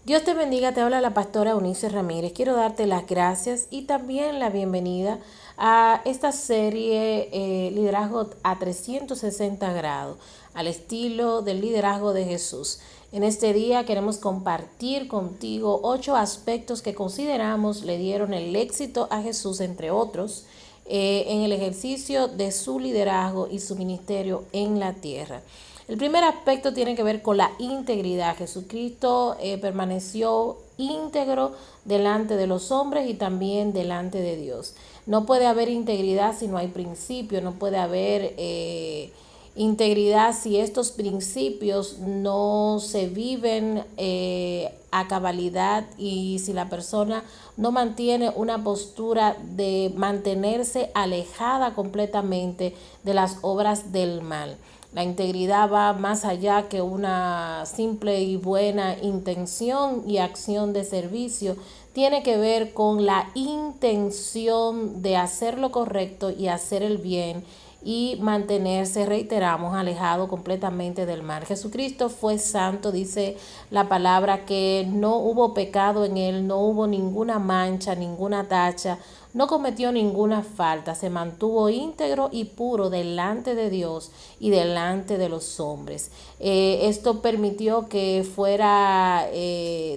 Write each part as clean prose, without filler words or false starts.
Dios te bendiga, te habla la pastora Eunice Ramírez. Quiero darte las gracias y también la bienvenida a esta serie Liderazgo a 360 grados, al estilo del liderazgo de Jesús. En este día queremos compartir contigo 8 aspectos que consideramos le dieron el éxito a Jesús, entre otros, en el ejercicio de su liderazgo y su ministerio en la tierra. El primer aspecto tiene que ver con la integridad. Jesucristo permaneció íntegro delante de los hombres y también delante de Dios. No puede haber integridad si no hay principio, no puede haber integridad si estos principios no se viven a cabalidad y si la persona no mantiene una postura de mantenerse alejada completamente de las obras del mal. La integridad va más allá que una simple y buena intención y acción de servicio. Tiene que ver con la intención de hacer lo correcto y hacer el bien y mantenerse, reiteramos, alejado completamente del mal. Jesucristo fue santo, dice la palabra, que no hubo pecado en él, no hubo ninguna mancha, ninguna tacha, no cometió ninguna falta, se mantuvo íntegro y puro delante de Dios y delante de los hombres. Esto permitió que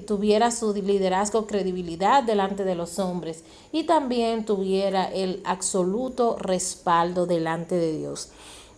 tuviera su liderazgo, credibilidad delante de los hombres y también tuviera el absoluto respaldo delante de Dios.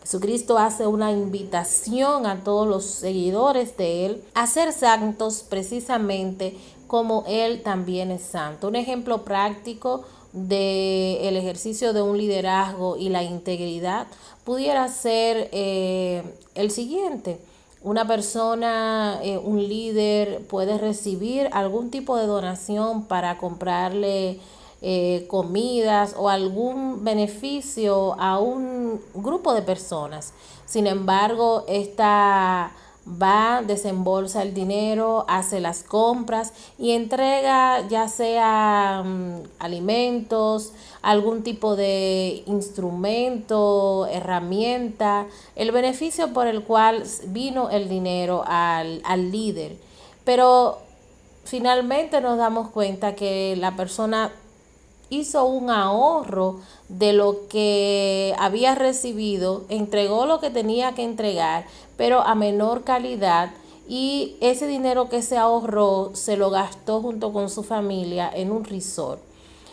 Jesucristo hace una invitación a todos los seguidores de Él a ser santos precisamente como Él también es santo. Un ejemplo práctico del ejercicio de un liderazgo y la integridad pudiera ser el siguiente. Una persona, un líder puede recibir algún tipo de donación para comprarle comidas o algún beneficio a un grupo de personas. Sin embargo, esta va, desembolsa el dinero, hace las compras y entrega ya sea alimentos, algún tipo de instrumento, herramienta, el beneficio por el cual vino el dinero al líder. Pero finalmente nos damos cuenta que la persona hizo un ahorro de lo que había recibido, entregó lo que tenía que entregar, pero a menor calidad, y ese dinero que se ahorró se lo gastó junto con su familia en un resort.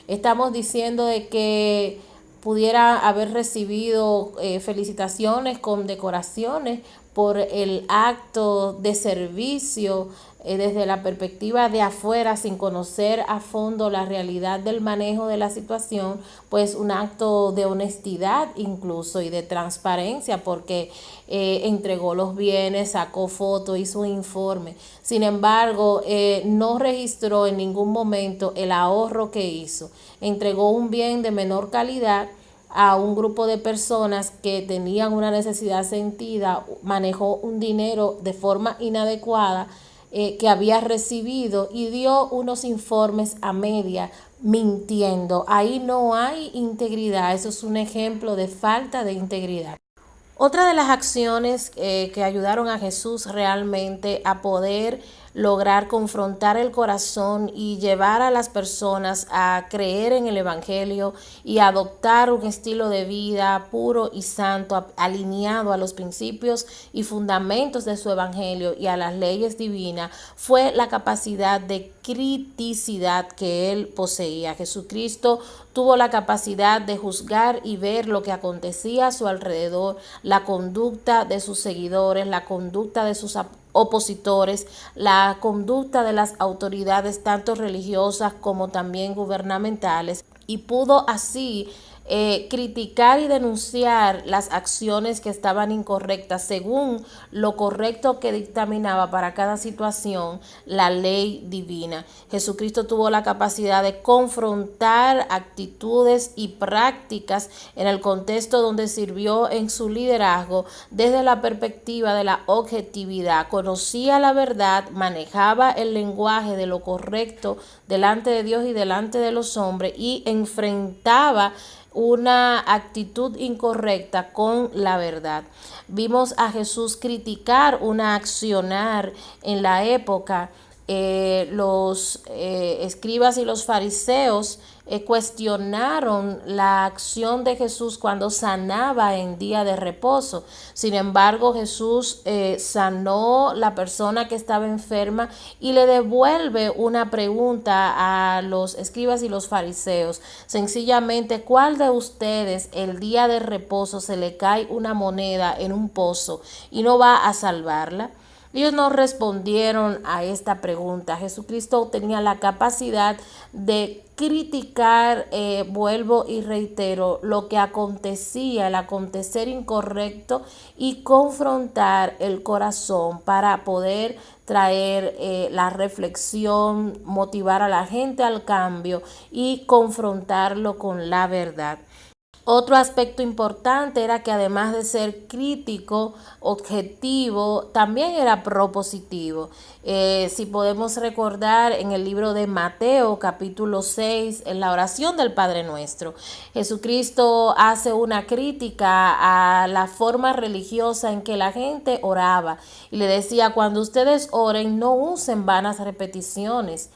Estamos diciendo de que pudiera haber recibido felicitaciones con decoraciones por el acto de servicio desde la perspectiva de afuera, sin conocer a fondo la realidad del manejo de la situación, pues un acto de honestidad incluso y de transparencia, porque entregó los bienes, sacó fotos, hizo un informe. Sin embargo, no registró en ningún momento el ahorro que hizo. Entregó un bien de menor calidad a un grupo de personas que tenían una necesidad sentida, manejó un dinero de forma inadecuada que había recibido y dio unos informes a media mintiendo. Ahí no hay integridad, eso es un ejemplo de falta de integridad. Otra de las acciones que ayudaron a Jesús realmente a poder lograr confrontar el corazón y llevar a las personas a creer en el Evangelio y adoptar un estilo de vida puro y santo, alineado a los principios y fundamentos de su Evangelio y a las leyes divinas, fue la capacidad de criticidad que él poseía. Jesucristo tuvo la capacidad de juzgar y ver lo que acontecía a su alrededor, la conducta de sus seguidores, la conducta de sus opositores, la conducta de las autoridades tanto religiosas como también gubernamentales, y pudo así criticar y denunciar las acciones que estaban incorrectas según lo correcto que dictaminaba para cada situación la ley divina. Jesucristo tuvo la capacidad de confrontar actitudes y prácticas en el contexto donde sirvió en su liderazgo desde la perspectiva de la objetividad. Conocía la verdad, manejaba el lenguaje de lo correcto delante de Dios y delante de los hombres y enfrentaba una actitud incorrecta con la verdad. Vimos a Jesús criticar una accionar en la época los escribas y los fariseos cuestionaron la acción de Jesús cuando sanaba en día de reposo. Sin embargo, Jesús sanó la persona que estaba enferma y le devuelve una pregunta a los escribas y los fariseos. Sencillamente, ¿cuál de ustedes el día de reposo se le cae una moneda en un pozo y no va a salvarla? Ellos no respondieron a esta pregunta. Jesucristo tenía la capacidad de criticar, vuelvo y reitero, lo que acontecía, el acontecer incorrecto, y confrontar el corazón para poder traer la reflexión, motivar a la gente al cambio y confrontarlo con la verdad. Otro aspecto importante era que además de ser crítico, objetivo, también era propositivo. Si podemos recordar en el libro de Mateo, capítulo 6, en la oración del Padre Nuestro, Jesucristo hace una crítica a la forma religiosa en que la gente oraba y le decía: cuando ustedes oren, no usen vanas repeticiones.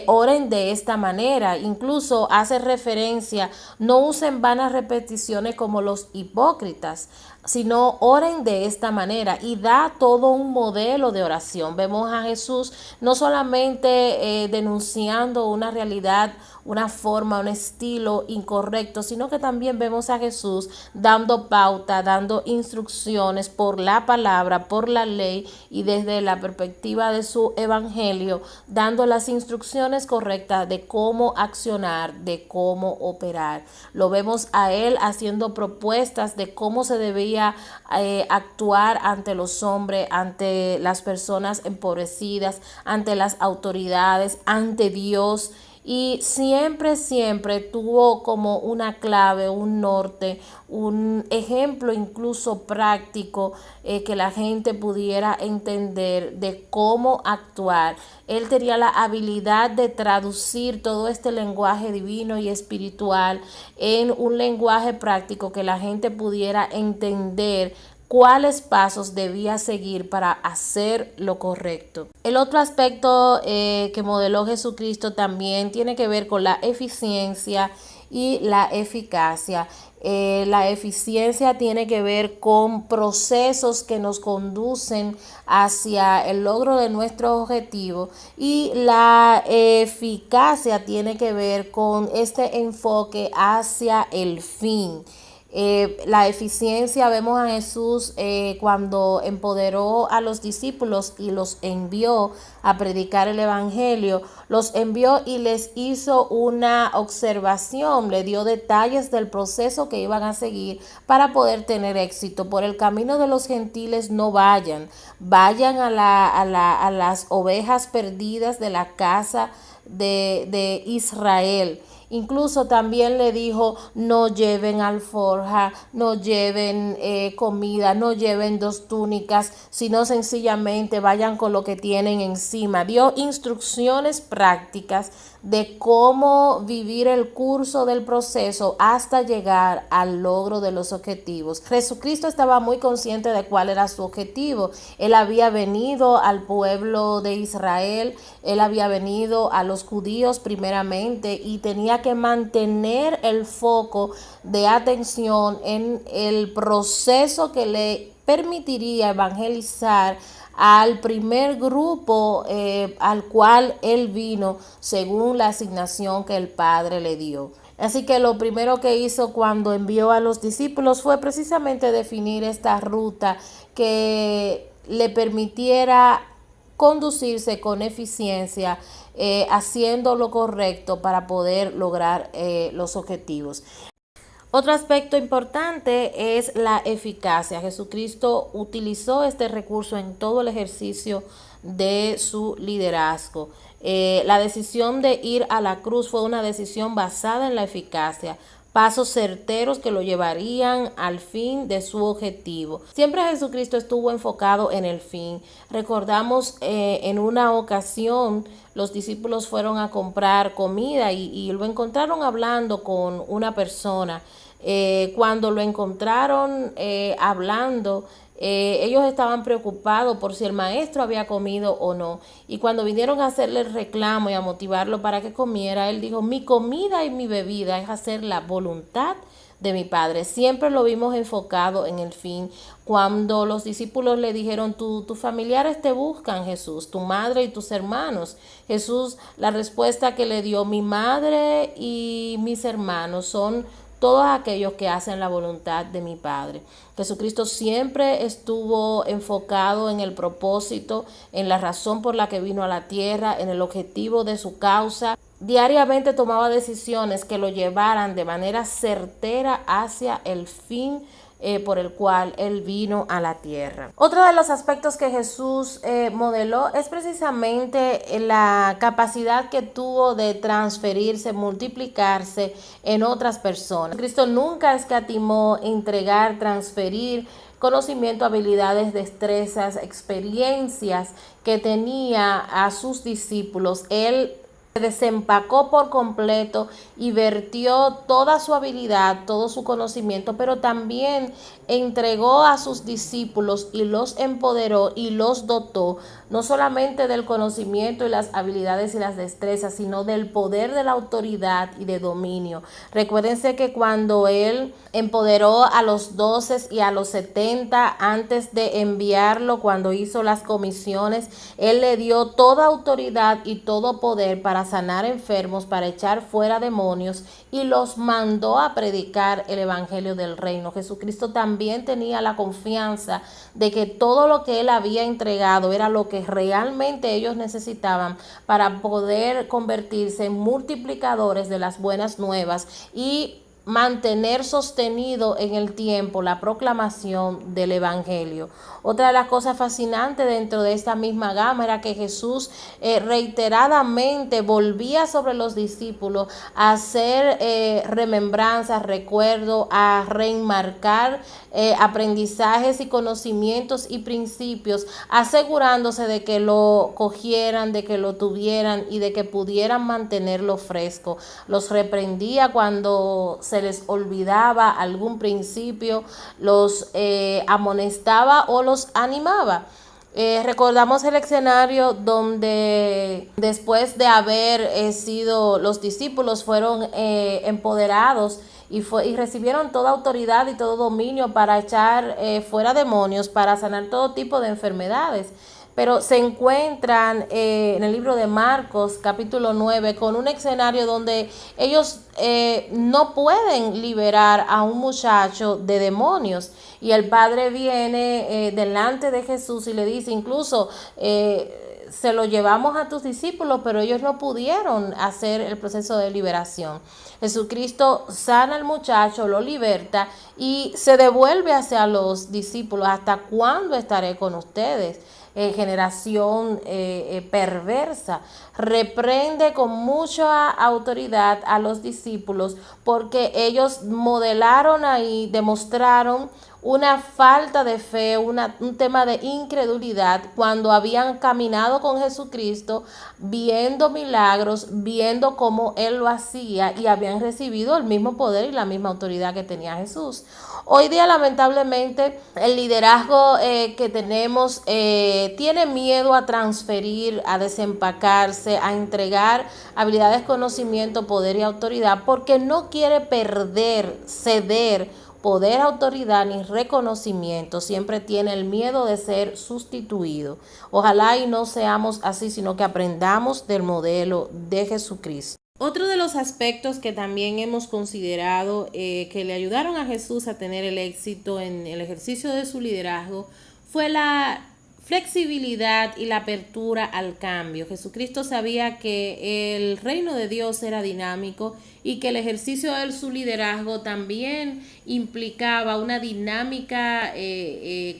Oren de esta manera. Incluso hace referencia: no usen vanas repeticiones como los hipócritas, sino oren de esta manera, y da todo un modelo de oración. Vemos a Jesús no solamente denunciando una realidad, una forma, un estilo incorrecto, sino que también vemos a Jesús dando pauta, dando instrucciones por la palabra, por la ley, y desde la perspectiva de su evangelio, dando las instrucciones correctas de cómo accionar, de cómo operar. Lo vemos a él haciendo propuestas de cómo se debía actuar ante los hombres, ante las personas empobrecidas, ante las autoridades, ante Dios. Y siempre tuvo como una clave, un norte, un ejemplo incluso práctico, que la gente pudiera entender de cómo actuar. Él tenía la habilidad de traducir todo este lenguaje divino y espiritual en un lenguaje práctico que la gente pudiera entender cuáles pasos debía seguir para hacer lo correcto. El otro aspecto que modeló Jesucristo también tiene que ver con la eficiencia y la eficacia. La eficiencia tiene que ver con procesos que nos conducen hacia el logro de nuestro objetivo, y la eficacia tiene que ver con este enfoque hacia el fin. La eficiencia, vemos a Jesús cuando empoderó a los discípulos y los envió a predicar el evangelio, los envió y les hizo una observación, le dio detalles del proceso que iban a seguir para poder tener éxito. Por el camino de los gentiles no vayan, vayan a las ovejas perdidas de la casa de Israel. Incluso también le dijo: no lleven alforja, no lleven comida, no lleven 2 túnicas, sino sencillamente vayan con lo que tienen encima. Dio instrucciones prácticas de cómo vivir el curso del proceso hasta llegar al logro de los objetivos. Jesucristo estaba muy consciente de cuál era su objetivo. Él había venido al pueblo de Israel, él había venido a los judíos primeramente, y tenía que mantener el foco de atención en el proceso que le permitiría evangelizar al primer grupo al cual él vino según la asignación que el Padre le dio. Así que lo primero que hizo cuando envió a los discípulos fue precisamente definir esta ruta que le permitiera conducirse con eficiencia, haciendo lo correcto para poder lograr los objetivos. Otro aspecto importante es la eficacia. Jesucristo utilizó este recurso en todo el ejercicio de su liderazgo. La decisión de ir a la cruz fue una decisión basada en la eficacia, pasos certeros que lo llevarían al fin de su objetivo. Siempre Jesucristo estuvo enfocado en el fin. Recordamos en una ocasión los discípulos fueron a comprar comida y lo encontraron hablando con una persona. Cuando lo encontraron hablando, Ellos estaban preocupados por si el maestro había comido o no. Y cuando vinieron a hacerle el reclamo y a motivarlo para que comiera, él dijo, mi comida y mi bebida es hacer la voluntad de mi Padre. Siempre lo vimos enfocado en el fin. Cuando los discípulos le dijeron, tus familiares te buscan, Jesús, tu madre y tus hermanos. Jesús, la respuesta que le dio, mi madre y mis hermanos son todos aquellos que hacen la voluntad de mi Padre. Jesucristo siempre estuvo enfocado en el propósito, en la razón por la que vino a la tierra, en el objetivo de su causa. Diariamente tomaba decisiones que lo llevaran de manera certera hacia el fin por el cual él vino a la tierra. Otro de los aspectos que Jesús modeló es precisamente la capacidad que tuvo de transferirse, multiplicarse en otras personas. Cristo nunca escatimó entregar, transferir conocimiento, habilidades, destrezas, experiencias que tenía a sus discípulos. Él se desempacó por completo y vertió toda su habilidad, todo su conocimiento, pero también entregó a sus discípulos y los empoderó y los dotó no solamente del conocimiento y las habilidades y las destrezas, sino del poder de la autoridad y de dominio. Recuérdense que cuando él empoderó a los 12 y a los 70 antes de enviarlo, cuando hizo las comisiones, él le dio toda autoridad y todo poder para sanar enfermos, para echar fuera demonios, y los mandó a predicar el evangelio del reino. Jesucristo también tenía la confianza de que todo lo que él había entregado era lo que realmente ellos necesitaban para poder convertirse en multiplicadores de las buenas nuevas y mantener sostenido en el tiempo la proclamación del evangelio. Otra de las cosas fascinantes dentro de esta misma gama era que Jesús reiteradamente volvía sobre los discípulos a hacer remembranzas, recuerdo, a reenmarcar aprendizajes y conocimientos y principios, asegurándose de que lo cogieran, de que lo tuvieran y de que pudieran mantenerlo fresco. Los reprendía cuando se les olvidaba algún principio, los amonestaba o los animaba. Recordamos el escenario donde después de haber sido los discípulos fueron empoderados y recibieron toda autoridad y todo dominio para echar fuera demonios, para sanar todo tipo de enfermedades. Pero se encuentran en el libro de Marcos, capítulo 9, con un escenario donde ellos no pueden liberar a un muchacho de demonios. Y el padre viene delante de Jesús y le dice, incluso se lo llevamos a tus discípulos, pero ellos no pudieron hacer el proceso de liberación. Jesucristo sana al muchacho, lo liberta y se devuelve hacia los discípulos. ¿Hasta cuándo estaré con ustedes? Generación perversa. Reprende con mucha autoridad a los discípulos porque ellos modelaron ahí, demostraron una falta de fe, un tema de incredulidad cuando habían caminado con Jesucristo, viendo milagros, viendo cómo Él lo hacía y habían recibido el mismo poder y la misma autoridad que tenía Jesús. Hoy día, lamentablemente, el liderazgo que tenemos tiene miedo a transferir, a desempacarse, a entregar habilidades, conocimiento, poder y autoridad porque no quiere perder, ceder poder, autoridad ni reconocimiento. Siempre tiene el miedo de ser sustituido. Ojalá y no seamos así, sino que aprendamos del modelo de Jesucristo. Otro de los aspectos que también hemos considerado que le ayudaron a Jesús a tener el éxito en el ejercicio de su liderazgo fue la flexibilidad y la apertura al cambio. Jesucristo sabía que el reino de Dios era dinámico y que el ejercicio de su liderazgo también implicaba una dinámica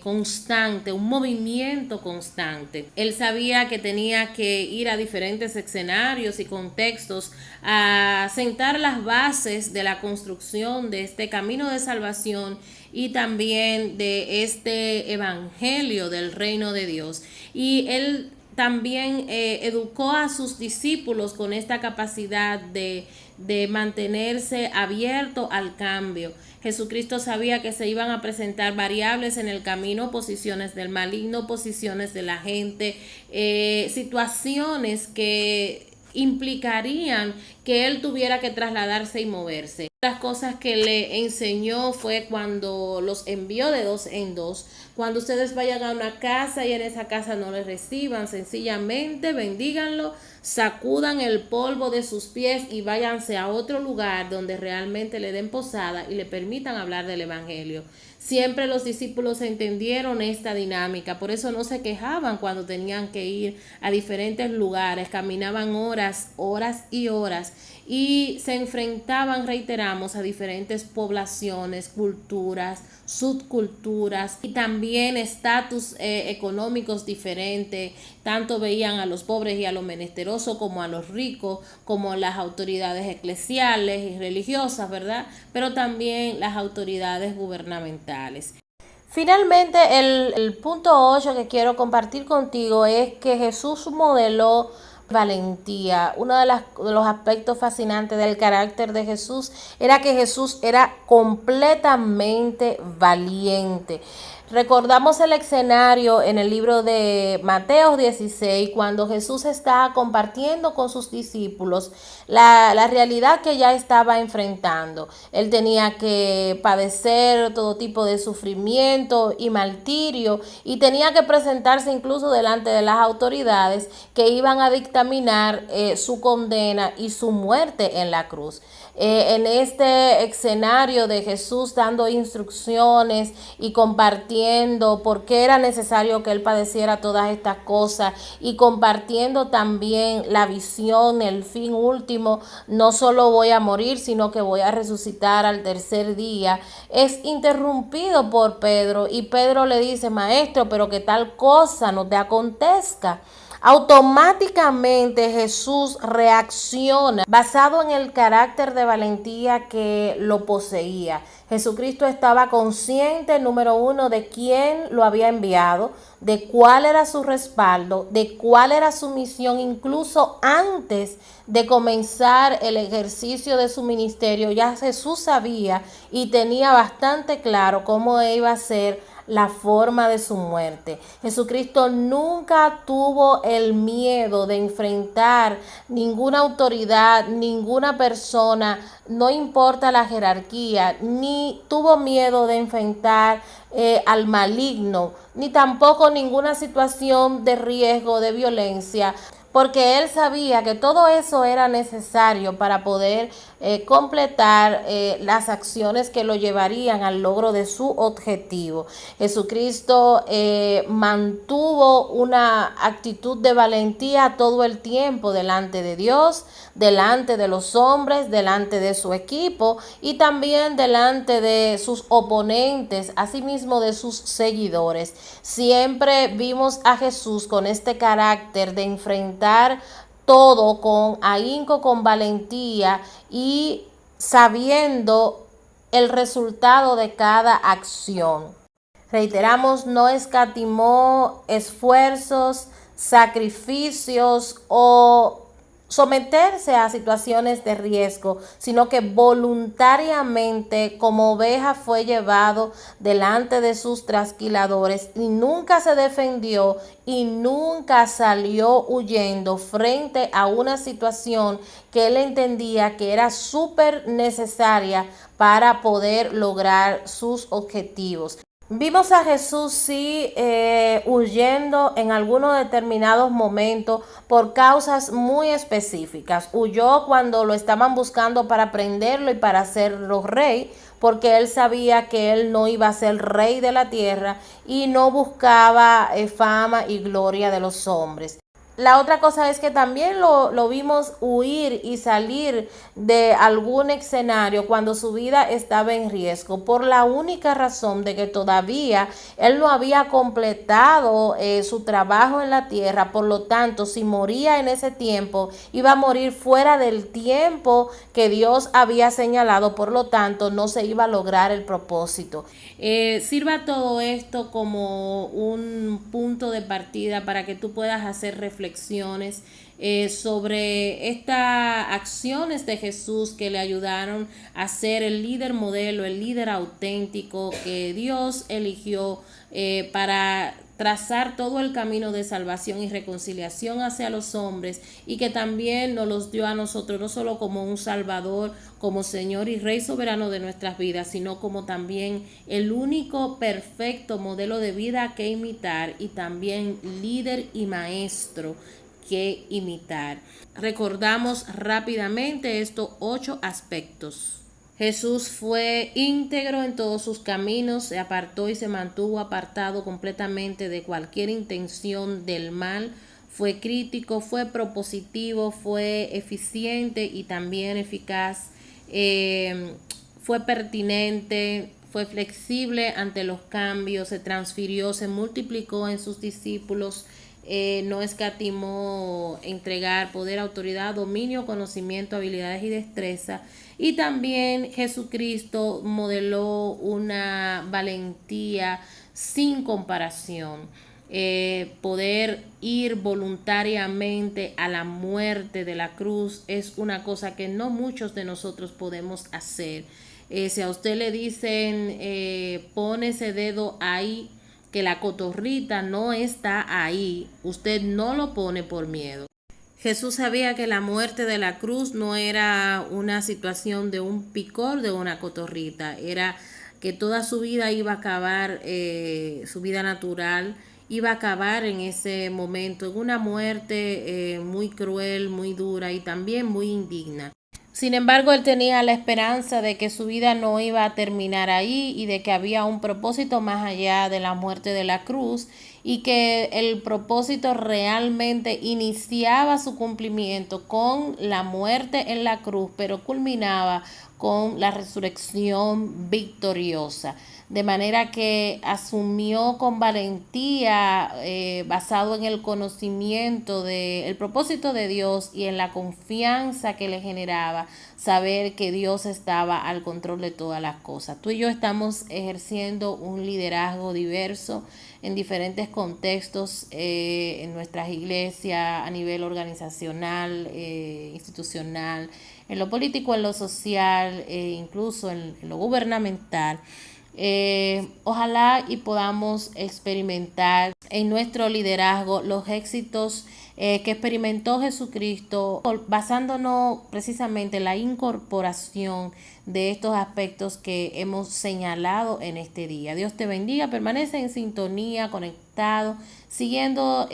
constante, un movimiento constante. Él sabía que tenía que ir a diferentes escenarios y contextos a sentar las bases de la construcción de este camino de salvación y también de este evangelio del reino de Dios. Y él también educó a sus discípulos con esta capacidad de mantenerse abierto al cambio. Jesucristo sabía que se iban a presentar variables en el camino, posiciones del maligno, posiciones de la gente, situaciones que implicarían que él tuviera que trasladarse y moverse. Las cosas que le enseñó fue cuando los envió de dos en dos. Cuando ustedes vayan a una casa y en esa casa no les reciban, sencillamente bendíganlo, sacudan el polvo de sus pies y váyanse a otro lugar donde realmente le den posada y le permitan hablar del evangelio. Siempre los discípulos entendieron esta dinámica, por eso no se quejaban cuando tenían que ir a diferentes lugares, caminaban horas y horas y se enfrentaban, reiteramos, a diferentes poblaciones, culturas, subculturas y también estatus económicos diferentes. Tanto veían a los pobres y a los menesterosos como a los ricos, como las autoridades eclesiales y religiosas, ¿verdad? Pero también las autoridades gubernamentales. Finalmente, el punto 8 que quiero compartir contigo es que Jesús modeló valentía. Uno de los aspectos fascinantes del carácter de Jesús era que Jesús era completamente valiente. Recordamos el escenario en el libro de Mateo 16, cuando Jesús está compartiendo con sus discípulos la realidad que ya estaba enfrentando. Él tenía que padecer todo tipo de sufrimiento y martirio y tenía que presentarse incluso delante de las autoridades que iban a dictaminar su condena y su muerte en la cruz. En este escenario de Jesús dando instrucciones y compartiendo por qué era necesario que él padeciera todas estas cosas y compartiendo también la visión, el fin último, no solo voy a morir, sino que voy a resucitar al tercer día, es interrumpido por Pedro y Pedro le dice: maestro, pero que tal cosa no te acontezca. Automáticamente Jesús reacciona basado en el carácter de valentía que lo poseía. Jesucristo estaba consciente, número uno, de quién lo había enviado, de cuál era su respaldo, de cuál era su misión, incluso antes de comenzar el ejercicio de su ministerio. Ya Jesús sabía y tenía bastante claro cómo iba a ser la forma de su muerte. Jesucristo nunca tuvo el miedo de enfrentar ninguna autoridad, ninguna persona, no importa la jerarquía, ni tuvo miedo de enfrentar al maligno, ni tampoco ninguna situación de riesgo, de violencia, porque él sabía que todo eso era necesario para poder completar las acciones que lo llevarían al logro de su objetivo. Jesucristo mantuvo una actitud de valentía todo el tiempo delante de Dios, delante de los hombres, delante de su equipo y también delante de sus oponentes, asimismo de sus seguidores. Siempre vimos a Jesús con este carácter de enfrentar todo con ahínco, con valentía y sabiendo el resultado de cada acción. Reiteramos, no escatimó esfuerzos, sacrificios o someterse a situaciones de riesgo, sino que voluntariamente como oveja fue llevado delante de sus trasquiladores y nunca se defendió y nunca salió huyendo frente a una situación que él entendía que era súper necesaria para poder lograr sus objetivos. Vimos a Jesús sí huyendo en algunos determinados momentos por causas muy específicas. Huyó cuando lo estaban buscando para prenderlo y para hacerlo rey, porque él sabía que él no iba a ser rey de la tierra y no buscaba fama y gloria de los hombres. La otra cosa es que también lo vimos huir y salir de algún escenario cuando su vida estaba en riesgo, por la única razón de que todavía él no había completado su trabajo en la tierra. Por lo tanto, si moría en ese tiempo, iba a morir fuera del tiempo que Dios había señalado. Por lo tanto, no se iba a lograr el propósito. Sirva todo esto como un punto de partida para que tú puedas hacer reflexiones sobre estas acciones de Jesús que le ayudaron a ser el líder modelo, el líder auténtico que Dios eligió para trazar todo el camino de salvación y reconciliación hacia los hombres, y que también nos los dio a nosotros no solo como un Salvador, como Señor y Rey soberano de nuestras vidas, sino como también el único perfecto modelo de vida que imitar, y también líder y maestro que imitar. Recordamos rápidamente estos 8 aspectos. Jesús fue íntegro en todos sus caminos, se apartó y se mantuvo apartado completamente de cualquier intención del mal. Fue crítico, fue propositivo, fue eficiente y también eficaz. Fue pertinente, fue flexible ante los cambios, se transfirió, se multiplicó en sus discípulos. No escatimó entregar poder, autoridad, dominio, conocimiento, habilidades y destreza. Y también Jesucristo modeló una valentía sin comparación. Poder ir voluntariamente a la muerte de la cruz es una cosa que no muchos de nosotros podemos hacer. Si a usted le dicen pone ese dedo ahí, que la cotorrita no está ahí, usted no lo pone por miedo. Jesús sabía que la muerte de la cruz no era una situación de un picor de una cotorrita, era que toda su vida iba a acabar, su vida natural iba a acabar en ese momento, en una muerte muy cruel, muy dura y también muy indigna. Sin embargo, él tenía la esperanza de que su vida no iba a terminar ahí, y de que había un propósito más allá de la muerte de la cruz, y que el propósito realmente iniciaba su cumplimiento con la muerte en la cruz, pero culminaba con la resurrección victoriosa. De manera que asumió con valentía, basado en el conocimiento del propósito de Dios y en la confianza que le generaba saber que Dios estaba al control de todas las cosas. Tú y yo estamos ejerciendo un liderazgo diverso en diferentes contextos, en nuestras iglesias, a nivel organizacional, institucional, en lo político, en lo social, incluso en lo gubernamental. Ojalá y podamos experimentar en nuestro liderazgo los éxitos que experimentó Jesucristo, basándonos precisamente en la incorporación de estos aspectos que hemos señalado en este día. Dios te bendiga, permanece en sintonía, conectado, siguiendo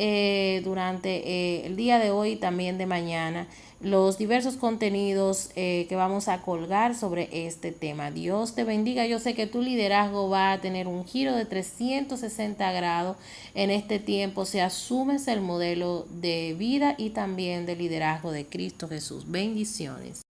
durante el día de hoy y también de mañana los diversos contenidos que vamos a colgar sobre este tema. Dios te bendiga. Yo sé que tu liderazgo va a tener un giro de 360 grados en este tiempo si asumes el modelo de vida y también de liderazgo de Cristo Jesús. Bendiciones.